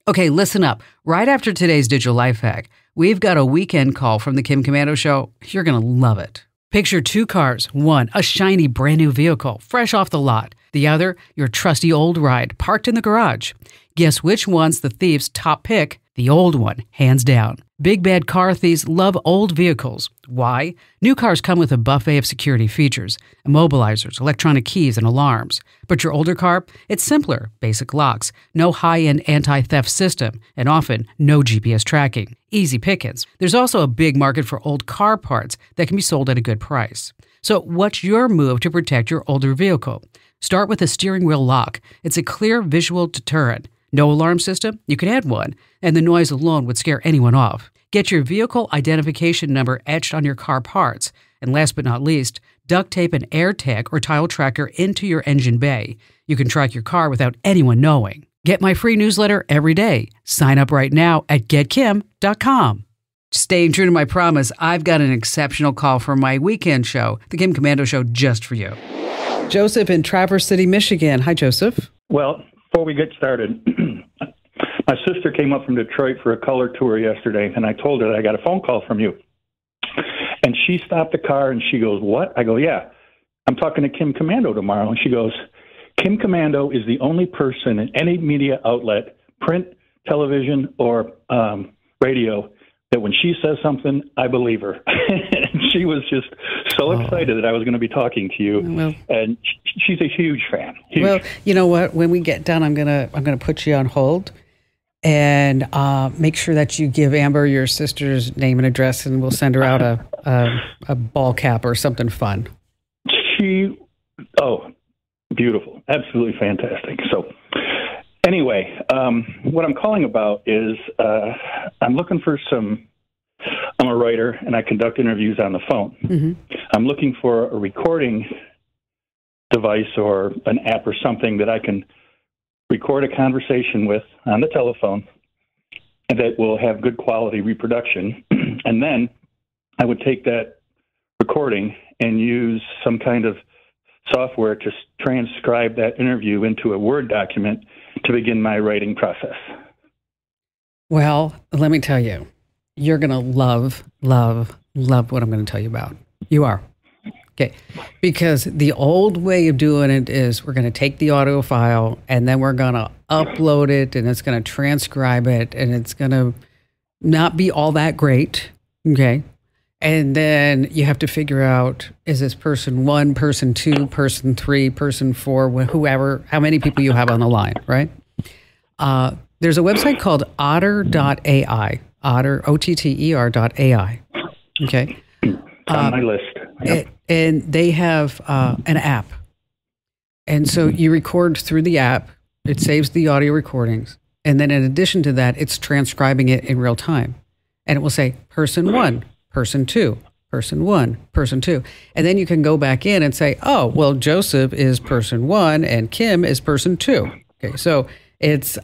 Okay, listen up. Right after today's digital life hack, we've got a weekend call from the Kim Commando Show. You're going to love it. Picture two cars. One, a shiny brand new vehicle, fresh off the lot. The other, your trusty old ride, parked in the garage. Guess which one's the thief's top pick? The old one, hands down. Big bad car thieves love old vehicles. Why? New cars come with a buffet of security features, immobilizers, electronic keys, and alarms. But your older car? It's simpler. Basic locks, no high-end anti-theft system, and often no GPS tracking. Easy pickings. There's also a big market for old car parts that can be sold at a good price. So what's your move to protect your older vehicle? Start with a steering wheel lock. It's a clear visual deterrent. No alarm system? You can add one, and the noise alone would scare anyone off. Get your vehicle identification number etched on your car parts. And last but not least, duct tape an AirTag or tile tracker into your engine bay. You can track your car without anyone knowing. Get my free newsletter every day. Sign up right now at getkim.com. Staying true to my promise, I've got an exceptional call for my weekend show, the Kim Commando Show, just for you. Joseph in Traverse City, Michigan. Hi, Joseph. Well, before we get started, my sister came up from Detroit for a color tour yesterday, and I told her that I got a phone call from you. And she stopped the car, and she goes, "What?" I go, "Yeah, I'm talking to Kim Commando tomorrow." And she goes, "Kim Commando is the only person in any media outlet, print, television, or radio, that when she says something, I believe her." And she was just so excited that I was going to be talking to you. Well, and she's a huge fan. Huge. Well, you know what? When we get done, I'm gonna put you on hold and make sure that you give Amber your sister's name and address, and we'll send her out a ball cap or something fun. Beautiful, absolutely fantastic. So. Anyway, what I'm calling about is I'm looking for I'm a writer, and I conduct interviews on the phone. Mm-hmm. I'm looking for a recording device or an app or something that I can record a conversation with on the telephone and that will have good quality reproduction. And then I would take that recording and use some kind of software to transcribe that interview into a Word document to begin my writing process. Well, let me tell you, you're going to love what I'm going to tell you about. You are. Okay. Because the old way of doing it is we're going to take the audio file and then we're going to upload it and it's going to transcribe it and it's going to not be all that great. Okay. And then you have to figure out, is this person one, person two, person three, person four, whoever, how many people you have on the line, right? There's a website called otter.ai, otter, OTTER.ai. Okay. On my list. Yep. And they have an app. And so you record through the app. It saves the audio recordings. And then in addition to that, it's transcribing it in real time. And it will say person one, person two, person one, person two. And then you can go back in and say, oh, well, Joseph is person one and Kim is person two. Okay, so it's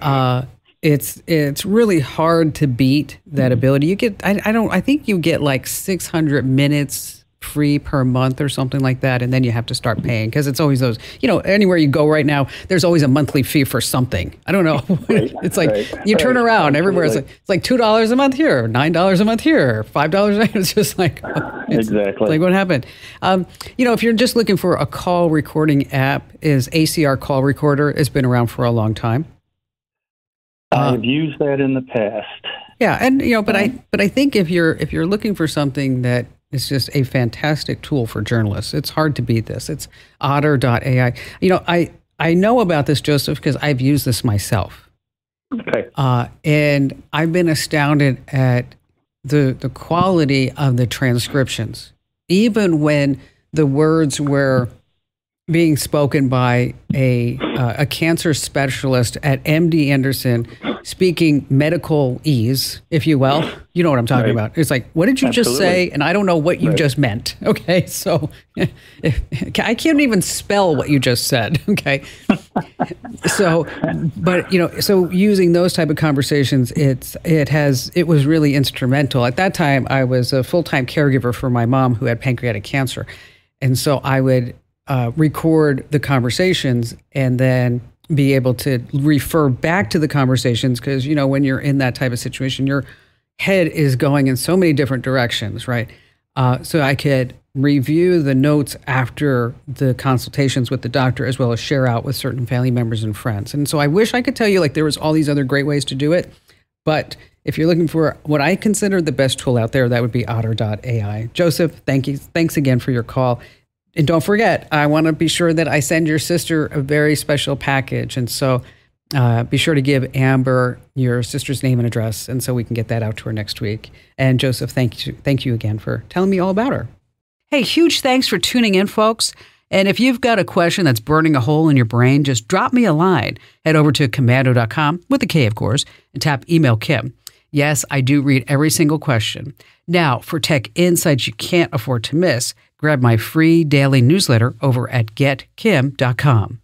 really hard to beat that ability. You get, I think you get like 600 minutes free per month or something like that. And then you have to start paying because it's always those, anywhere you go right now, there's always a monthly fee for something. I don't know. It's like you turn around everywhere. It's like $2 a month here, $9 a month here, $5. It's just like, exactly like what happened. If you're just looking for a call recording app, is ACR Call Recorder. It's been around for a long time. I've used that in the past. Yeah. And, but I think if you're looking for something that is just a fantastic tool for journalists, it's hard to beat this. It's otter.ai. I know about this, Joseph, because I've used this myself. Okay. And I've been astounded at the quality of the transcriptions, even when the words were being spoken by a cancer specialist at MD Anderson, speaking medical ease, if you will. You know what I'm talking about. It's like, what did you just say? And I don't know what you just meant. Okay, so I can't even spell what you just said. Okay, so so using those type of conversations, it was really instrumental. At that time, I was a full-time caregiver for my mom who had pancreatic cancer, and so I would record the conversations and then be able to refer back to the conversations because, you know, when you're in that type of situation, your head is going in so many different directions, right? So I could review the notes after the consultations with the doctor as well as share out with certain family members and friends. And so I wish I could tell you like there was all these other great ways to do it. But if you're looking for what I consider the best tool out there, that would be otter.ai. Joseph, thank you. Thanks again for your call. And don't forget, I want to be sure that I send your sister a very special package. And so be sure to give Amber your sister's name and address, and so we can get that out to her next week. And Joseph, thank you again for telling me all about her. Hey, huge thanks for tuning in, folks. And if you've got a question that's burning a hole in your brain, just drop me a line. Head over to komando.com, with a K, of course, and tap Email Kim. Yes, I do read every single question. Now, for tech insights you can't afford to miss, grab my free daily newsletter over at getkim.com.